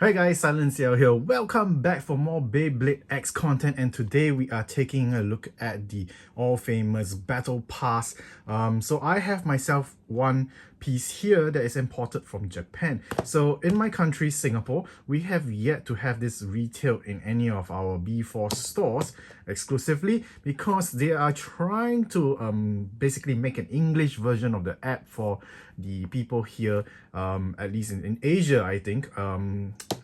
Hi guys, Silence here. Welcome back for more Beyblade X content, and today we are taking a look at the all-famous Battle Pass. So I have myself one piece here that is imported from Japan. So in my country, Singapore, we have yet to have this retailed in any of our B4 stores exclusively because they are trying to basically make an English version of the app for the people here, at least in Asia, I think.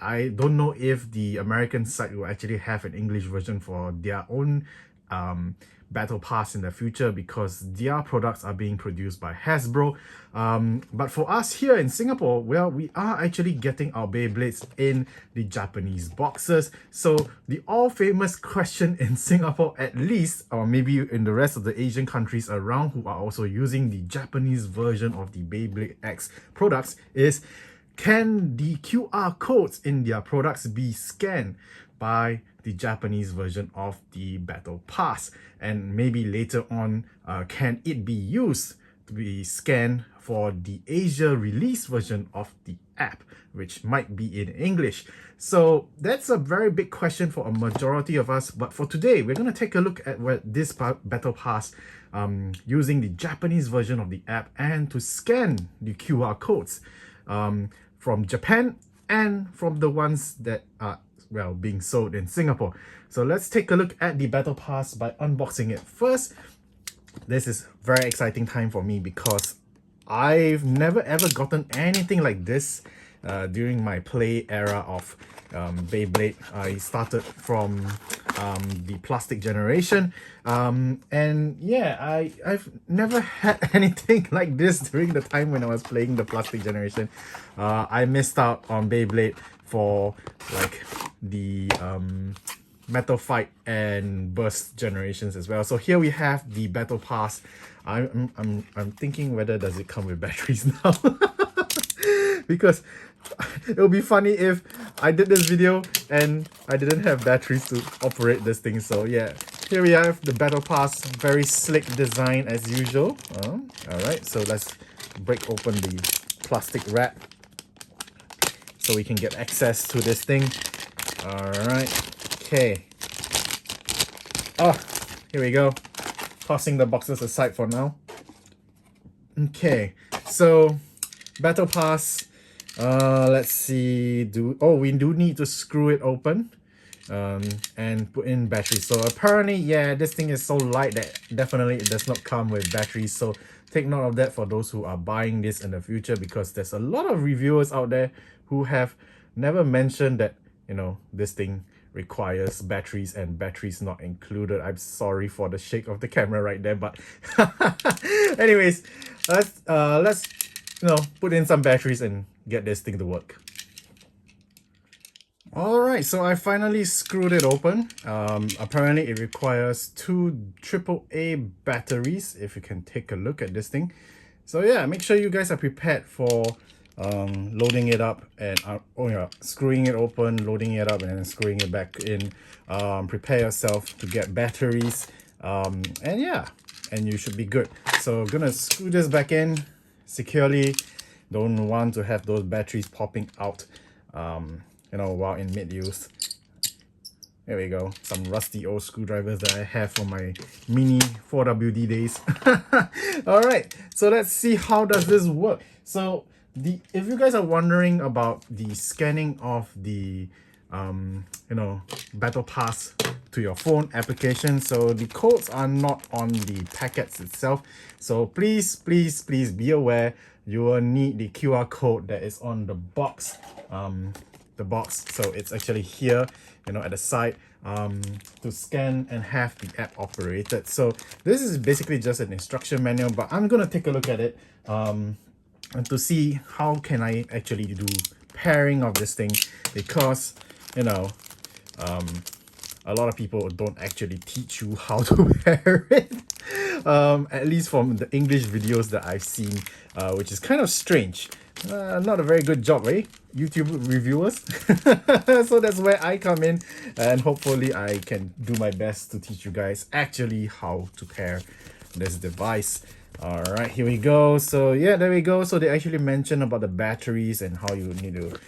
I don't know if the American site will actually have an English version for their own Battle Pass in the future because their products are being produced by Hasbro. But for us here in Singapore, well, we are actually getting our Beyblades in the Japanese boxes. So the all-famous question in Singapore at least, or maybe in the rest of the Asian countries around who are also using the Japanese version of the Beyblade X products is, can the QR codes in their products be scanned by the Japanese version of the Battle Pass? And maybe later on, can it be used to be scanned for the Asia release version of the app, which might be in English? So that's a very big question for a majority of us. But for today, we're going to take a look at what this Battle Pass using the Japanese version of the app and to scan the QR codes from Japan and from the ones that are, well, being sold in Singapore. So let's take a look at the Battle Pass by unboxing it first. This is very exciting time for me because I've never ever gotten anything like this during my play era of Beyblade. I started from the plastic generation, and yeah, I've never had anything like this during the time when I was playing the plastic generation. I missed out on Beyblade for like the Metal Fight and Burst generations as well. So here we have the Battle Pass. I'm thinking whether does it come with batteries now because it'll be funny if I did this video and I didn't have batteries to operate this thing. So yeah, here we have the Battle Pass, very slick design as usual. All right, so let's break open the plastic wrap so we can get access to this thing. All right, okay. Oh, here we go. Tossing the boxes aside for now. Okay, so Battle Pass. Let's see. We do need to screw it open and put in batteries. So apparently, yeah, this thing is so light that definitely it does not come with batteries. So take note of that for those who are buying this in the future, because there's a lot of reviewers out there who have never mentioned that, you know, this thing requires batteries and batteries not included. I'm sorry for the shake of the camera right there, but anyways, let's put in some batteries and get this thing to work. Alright, so I finally screwed it open. Apparently it requires 2 AAA batteries, if you can take a look at this thing. So yeah, make sure you guys are prepared for loading it up and screwing it open, loading it up, and then screwing it back in. Prepare yourself to get batteries, and yeah, and you should be good. So gonna screw this back in securely. Don't want to have those batteries popping out while in mid-use. There we go, some rusty old screwdrivers that I have from my mini 4WD days. Alright, so let's see how does this work. So if you guys are wondering about the scanning of the Battle Pass to your phone application, so the codes are not on the packets itself. So please be aware, you will need the QR code that is on the box. So it's actually here, at the side, to scan and have the app operated. So this is basically just an instruction manual, but I'm gonna take a look at it and to see how can I actually do pairing of this thing, because a lot of people don't actually teach you how to pair it, at least from the English videos that I've seen, which is kind of strange. Not a very good job, right, YouTube reviewers? So that's where I come in, and hopefully I can do my best to teach you guys actually how to pair this device. All right, here we go. So yeah, there we go. So they actually mentioned about the batteries and how you need to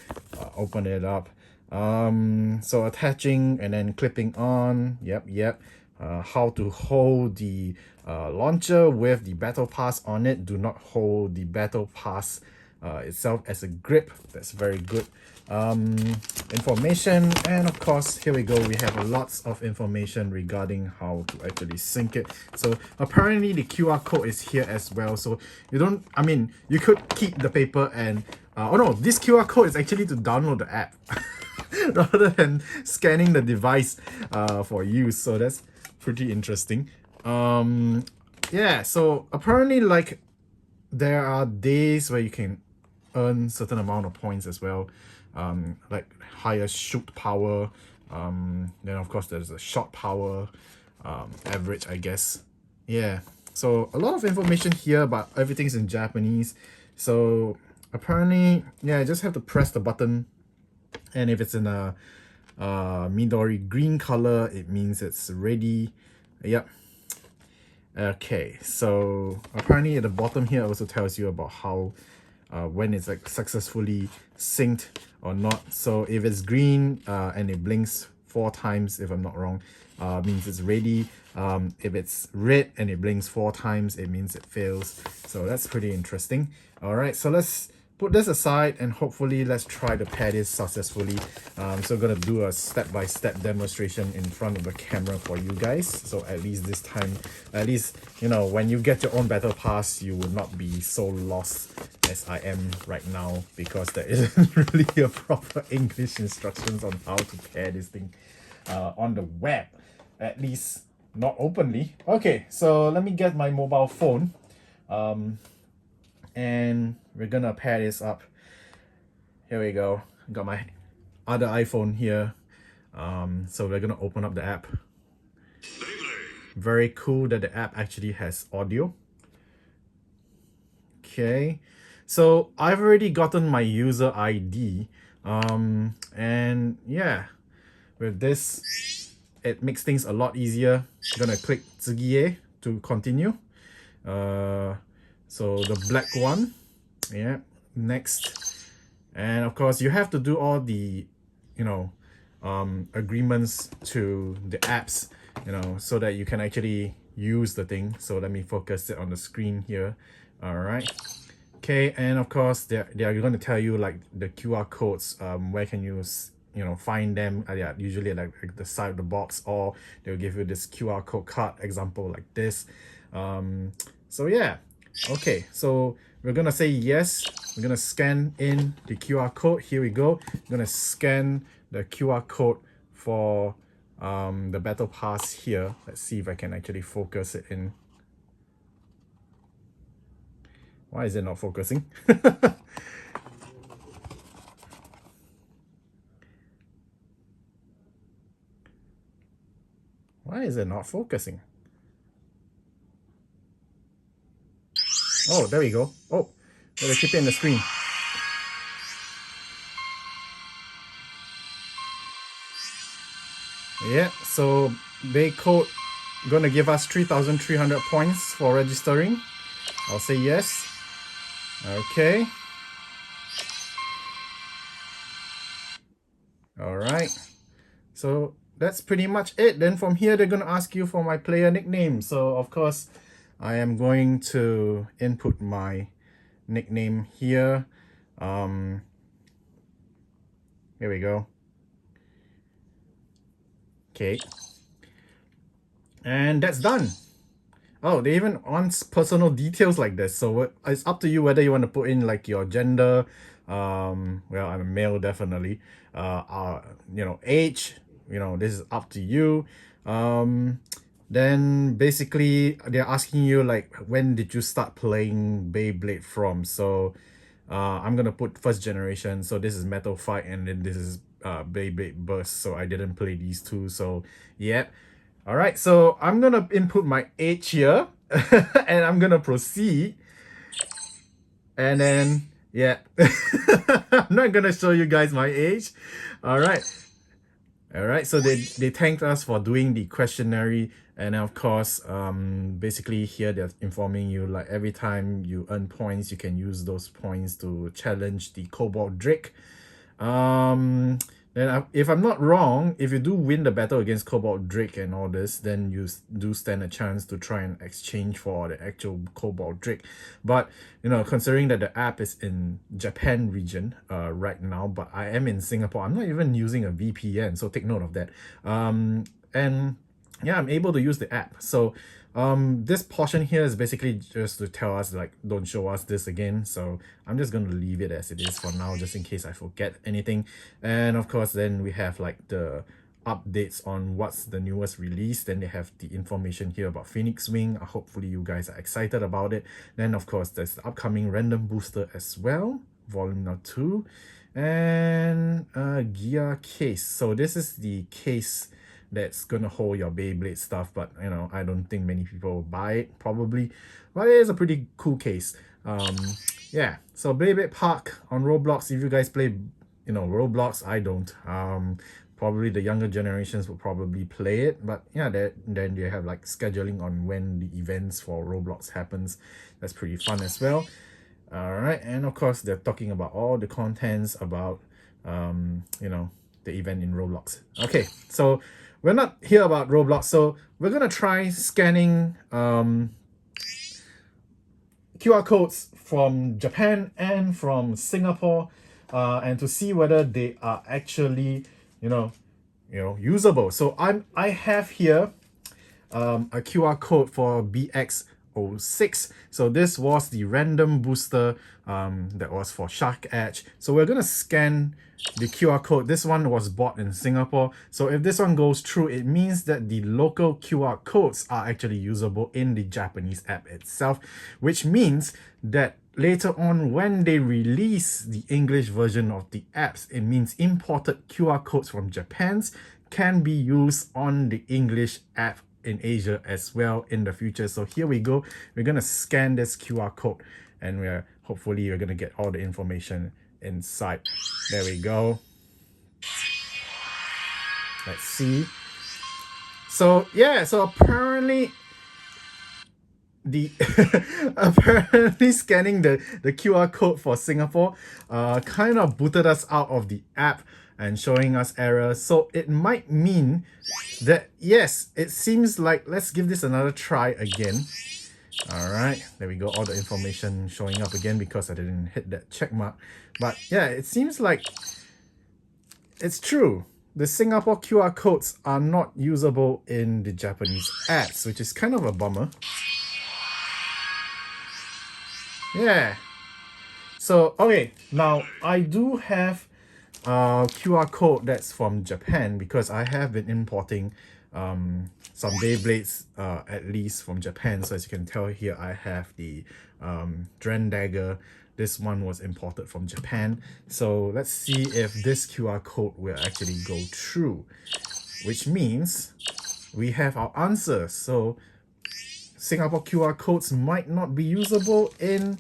open it up. So attaching and then clipping on. Yep. How to hold the launcher with the battle pass on it. Do not hold the battle pass itself as a grip. That's very good information. And of course, here we go, we have lots of information regarding how to actually sync it. So apparently the QR code is here as well, so you don't, I mean, you could keep the paper and oh no, this QR code is actually to download the app rather than scanning the device for use. So that's pretty interesting. Yeah, so apparently, like, there are days where you can earn certain amount of points as well, like higher shoot power, then of course there's a shot power, average, I guess. Yeah, so a lot of information here, but everything's in Japanese. So apparently, yeah, I just have to press the button, and if it's in a Midori green color, it means it's ready. Yep. Okay, so apparently at the bottom here also tells you about how when it's like successfully synced or not. So if it's green and it blinks 4 times, if I'm not wrong, means it's ready. If it's red and it blinks 4 times, it means it fails. So that's pretty interesting. All right, so let's put this aside and hopefully let's try to pair this successfully. So I'm gonna do a step-by-step demonstration in front of the camera for you guys. So at least this time, at least, you know, when you get your own battle pass, you will not be so lost as I am right now, because there isn't really a proper English instructions on how to pair this thing on the web, at least not openly. Okay, so let me get my mobile phone. And we're gonna pair this up. Here we go. Got my other iPhone here. So we're gonna open up the app. Very cool that the app actually has audio. Okay, so I've already gotten my user ID. And yeah, with this, it makes things a lot easier. I'm gonna click Tsugie to continue. So the black one, yeah, next. And of course you have to do all the, you know, agreements to the apps, you know, so that you can actually use the thing. So let me focus it on the screen here. All right. Okay, and of course they are going to tell you like the QR codes, where can you find them. Yeah, usually like the side of the box, or they'll give you this QR code card example like this. So yeah. Okay, so we're gonna say yes. We're gonna scan in the QR code. Here we go. I'm gonna scan the QR code for the battle pass here. Let's see if I can actually focus it in. Why is it not focusing? Why is it not focusing? Oh, there we go. Oh, gotta keep it in the screen. Yeah, so BeyCode gonna give us 3,300 points for registering. I'll say yes. Okay. All right. So that's pretty much it. Then from here, they're gonna ask you for my player nickname. So of course, I am going to input my nickname here. Here we go. Okay. And that's done. Oh, they even want personal details like this. So it's up to you whether you want to put in like your gender. Well, I'm a male, definitely. Age. This is up to you. Then basically they're asking you like, when did you start playing BeyBlade from? So I'm gonna put first generation. So this is Metal Fight, and then this is BeyBlade Burst. So I didn't play these two. So yeah. All right. So I'm gonna input my age here, and I'm gonna proceed. And then yeah, I'm not gonna show you guys my age. All right. All right, so they thanked us for doing the questionnaire, and of course, basically here they're informing you like every time you earn points, you can use those points to challenge the Cobalt Drake. Then if I'm not wrong, if you do win the battle against Cobalt Drake and all this, then you do stand a chance to try and exchange for the actual Cobalt Drake. But you know, considering that the app is in Japan region right now, but I am in Singapore, I'm not even using a VPN, so take note of that. And yeah, I'm able to use the app. So this portion here is basically just to tell us like don't show us this again, so I'm just going to leave it as it is for now, just in case I forget anything. And of course then we have like the updates on what's the newest release. Then they have the information here about Phoenix Wing. Hopefully you guys are excited about it. Then of course there's the upcoming random booster as well, volume 2, and gear case. So this is the case that's gonna hold your BeyBlade stuff, but you know, I don't think many people will buy it probably, but it is a pretty cool case. Yeah, so BeyBlade Park on Roblox. If you guys play, you know, Roblox, I don't. Probably the younger generations will probably play it, but yeah, then they have like scheduling on when the events for Roblox happens. That's pretty fun as well. All right, and of course they're talking about all the contents about you know, the event in Roblox. Okay, so we're not here about Roblox, so we're gonna try scanning QR codes from Japan and from Singapore, and to see whether they are actually you know usable. So I have here a QR code for BX06. So this was the random booster that was for Shark Edge. So we're gonna scan the QR code. This one was bought in Singapore. So if this one goes through, it means that the local QR codes are actually usable in the Japanese app itself, which means that later on when they release the English version of the apps, it means imported QR codes from Japan can be used on the English app in Asia as well in the future. So here we go. We're gonna scan this QR code, and hopefully you're gonna get all the information inside. There we go. Let's see. So yeah, so apparently the apparently scanning the QR code for Singapore kind of booted us out of the app and showing us errors. So it might mean that yes, it seems like, let's give this another try again. All right, there we go. All the information showing up again because I didn't hit that check mark. But yeah, it seems like it's true. The Singapore QR codes are not usable in the Japanese apps, which is kind of a bummer. Yeah. So, okay, now I do have a QR code that's from Japan because I have been importing some Beyblades at least from Japan. So as you can tell here, I have the Dren Dagger. This one was imported from Japan. So let's see if this QR code will actually go through, which means we have our answer. So Singapore QR codes might not be usable in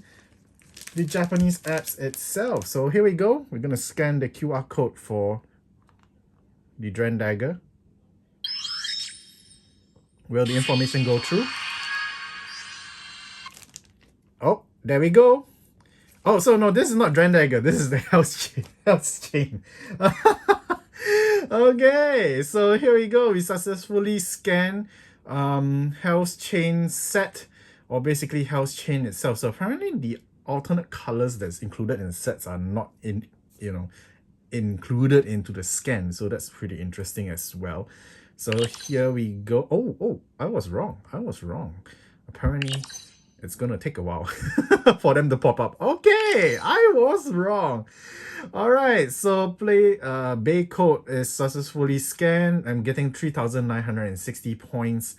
the Japanese apps itself. So here we go. We're gonna scan the QR code for the Dren Dagger. Will the information go through? Oh, there we go. Oh, so no, this is not Dren Dagger. This is the Hell's Chain. Hell's Chain. Okay, so here we go. We successfully scanned Hell's Chain set, or basically Hell's Chain itself. So apparently the alternate colors that's included in sets are not included into the scan. So that's pretty interesting as well. So here we go. Oh, I was wrong. Apparently it's gonna take a while for them to pop up. Okay, I was wrong. All right, so Bay code is successfully scanned. I'm getting 3,960 points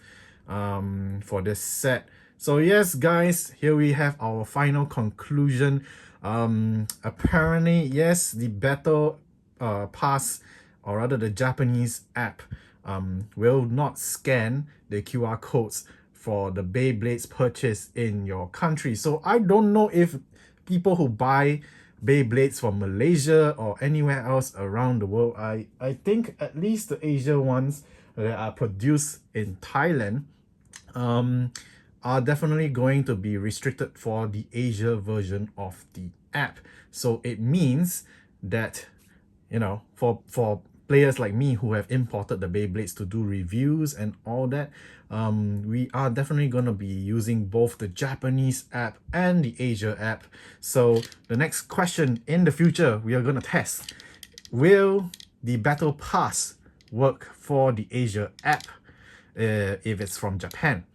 for this set. So yes, guys, here we have our final conclusion. Apparently, yes, the battle pass, or rather the Japanese app, will not scan the QR codes for the Beyblades purchase in your country. So I don't know if people who buy Beyblades from Malaysia or anywhere else around the world. I think at least the Asia ones that are produced in Thailand are definitely going to be restricted for the Asia version of the app. So it means that, you know, for players like me who have imported the Beyblades to do reviews and all that, we are definitely going to be using both the Japanese app and the Asia app. So the next question in the future we are going to test, will the Battle Pass work for the Asia app if it's from Japan,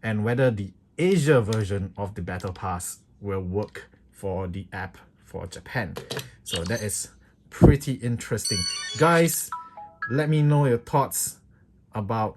and whether the Asia version of the Battle Pass will work for the app for Japan. So that is pretty interesting. Guys, let me know your thoughts about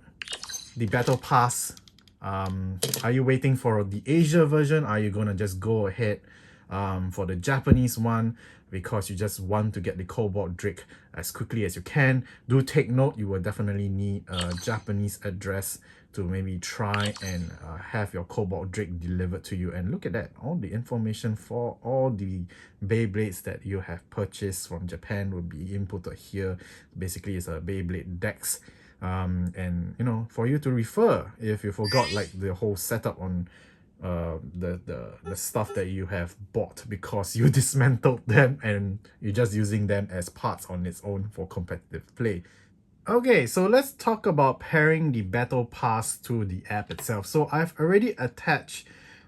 the Battle Pass. Are you waiting for the Asia version? Are you gonna just go ahead for the Japanese one because you just want to get the Cobalt Drake as quickly as you can? Do take note, you will definitely need a Japanese address to maybe try and have your Cobalt Drake delivered to you. And look at that, all the information for all the Beyblades that you have purchased from Japan will be inputted here. Basically, it's a Beyblade Dex, and you know, for you to refer if you forgot like the whole setup on the stuff that you have bought because you dismantled them and you're just using them as parts on its own for competitive play. Okay, so let's talk about pairing the Battle Pass to the app itself. So I've already attached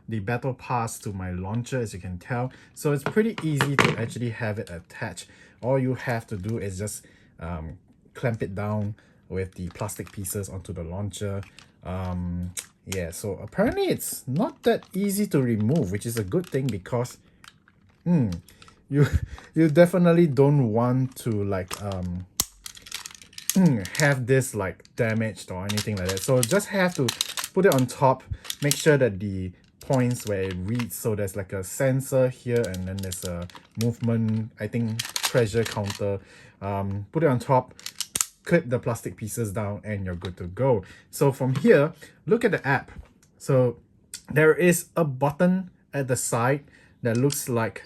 the Battle Pass to my launcher, as you can tell. So it's pretty easy to actually have it attached. All you have to do is just clamp it down with the plastic pieces onto the launcher. Yeah, so apparently it's not that easy to remove, which is a good thing because you definitely don't want to like have this like damaged or anything like that. So just have to put it on top, make sure that the points where it reads, so there's like a sensor here and then there's a movement, I think, pressure counter. Put it on top, clip the plastic pieces down, and you're good to go. So from here, look at the app. So there is a button at the side that looks like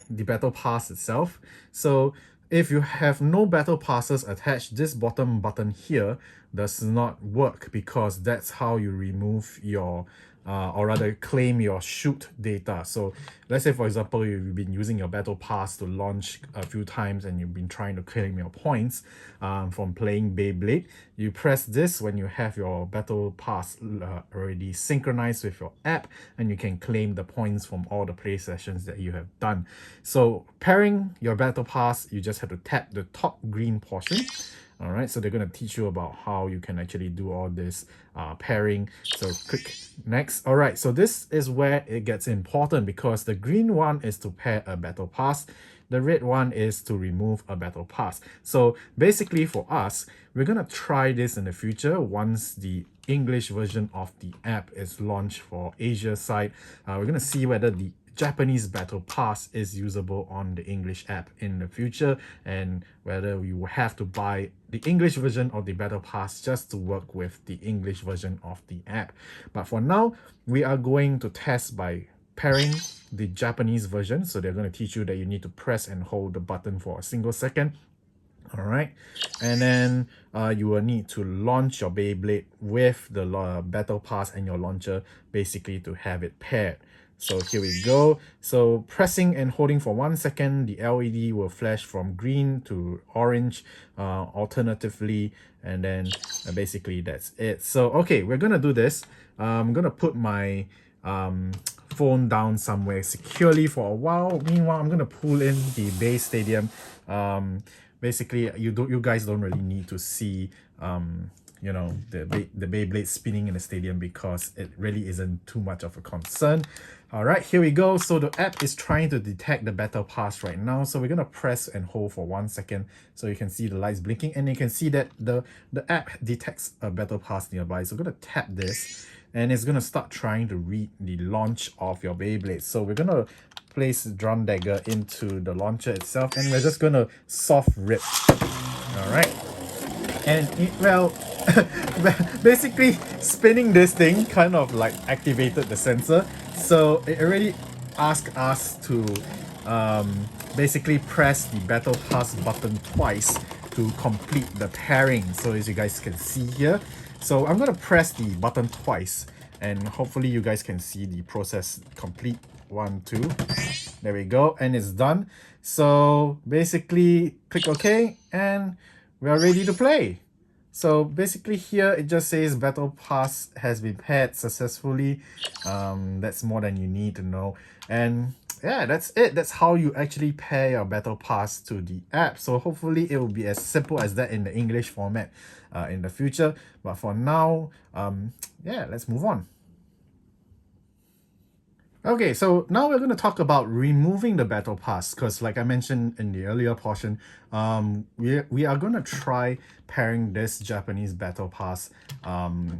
the Battle Pass itself. So if you have no Battle Passes attached, this bottom button here does not work because that's how you remove your or rather claim your shoot data. So let's say, for example, you've been using your Battle Pass to launch a few times and you've been trying to claim your points from playing Beyblade. You press this when you have your Battle Pass already synchronized with your app, and you can claim the points from all the play sessions that you have done. So pairing your Battle Pass, you just have to tap the top green portion. All right, so they're going to teach you about how you can actually do all this pairing. So click next. All right, so this is where it gets important because the green one is to pair a Battle Pass. The red one is to remove a Battle Pass. So basically for us, we're going to try this in the future once the English version of the app is launched for Asia side. We're going to see whether the Japanese Battle Pass is usable on the English app in the future, and whether we will have to buy the English version of the Battle Pass just to work with the English version of the app. But for now, we are going to test by pairing the Japanese version. So they're going to teach you that you need to press and hold the button for a single second. All right, and then you will need to launch your Beyblade with the Battle Pass and your launcher, basically to have it paired. So here we go. So pressing and holding for 1 second, the LED will flash from green to orange alternatively, and then basically that's it. So okay, we're gonna do this. I'm gonna put my phone down somewhere securely for a while. Meanwhile, I'm gonna pull in the Bay Stadium. Basically, you guys don't really need to see you know, the Beyblade spinning in the stadium because it really isn't too much of a concern. All right, here we go. So the app is trying to detect the Battle Pass right now. So we're gonna press and hold for 1 second so you can see the lights blinking, and you can see that the app detects a Battle Pass nearby. So we're gonna tap this and it's gonna start trying to read the launch of your Beyblade. So we're gonna place Drum Dagger into the launcher itself, and we're just gonna soft rip. All right, and well, basically spinning this thing kind of like activated the sensor, so it already asked us to basically press the Battle Pass button twice to complete the pairing. So as you guys can see here, so I'm gonna press the button twice and hopefully you guys can see the process complete. 1, 2, there we go, and it's done. So basically click OK and we are ready to play. So basically here it just says Battle Pass has been paired successfully. That's more than you need to know. And yeah, that's it. That's how you actually pair your Battle Pass to the app. So hopefully it will be as simple as that in the English format in the future. But for now, yeah, let's move on. Okay, so now we're going to talk about removing the Battle Pass because like I mentioned in the earlier portion, we are going to try pairing this Japanese Battle Pass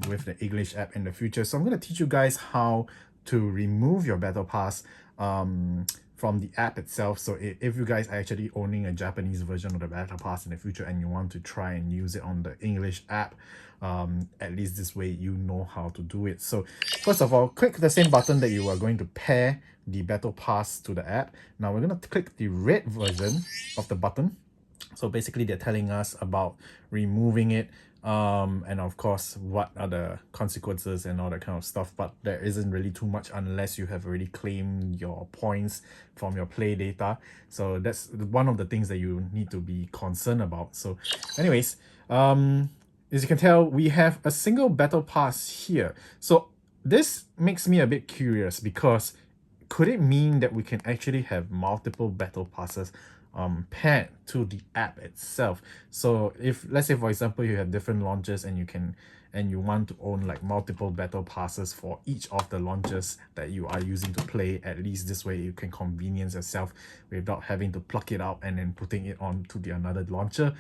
with the English app in the future. So I'm going to teach you guys how to remove your Battle Pass from the app itself. So if you guys are actually owning a Japanese version of the Battle Pass in the future and you want to try and use it on the English app, at least this way you know how to do it. So first of all, click the same button that you are going to pair the Battle Pass to the app. Now we're going to click the red version of the button. So basically they're telling us about removing it, and of course what are the consequences and all that kind of stuff, but there isn't really too much unless you have already claimed your points from your play data. So that's one of the things that you need to be concerned about. So anyways, as you can tell, we have a single Battle Pass here. So this makes me a bit curious because could it mean that we can actually have multiple Battle Passes paired to the app itself? So if, let's say for example, you have different launches and you want to own like multiple Battle Passes for each of the launches that you are using to play, at least this way you can convenience yourself without having to pluck it out and then putting it on to the another launcher.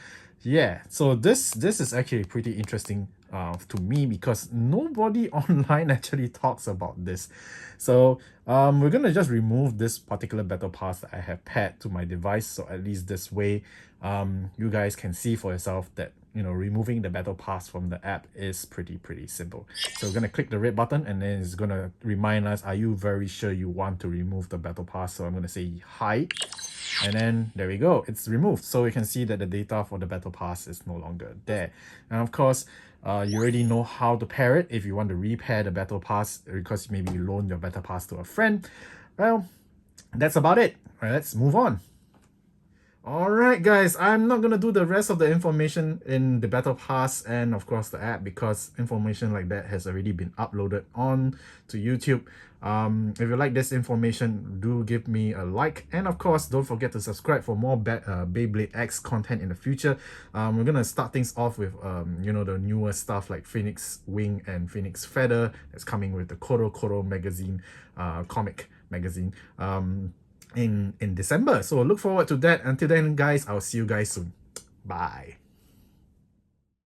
Yeah, so this is actually pretty interesting to me because nobody online actually talks about this. So we're gonna just remove this particular Battle Pass that I have paired to my device. So at least this way you guys can see for yourself that, you know, removing the Battle Pass from the app is pretty simple. So we're gonna click the red button and then it's gonna remind us, are you very sure you want to remove the Battle Pass? So I'm gonna say hide. And then there we go, it's removed. So you can see that the data for the Battle Pass is no longer there. And of course, you already know how to pair it if you want to repair the Battle Pass because maybe you loan your Battle Pass to a friend. Well, that's about it. All right, let's move on. Alright guys, I'm not gonna do the rest of the information in the Battle Pass and of course the app because information like that has already been uploaded on to YouTube. If you like this information, do give me a like, and of course don't forget to subscribe for more BeyBlade X content in the future. We're gonna start things off with you know, the newer stuff like Phoenix Wing and Phoenix Feather that's coming with the Koro magazine, comic magazine. In December. So look forward to that. Until then guys, I'll see you guys soon. Bye.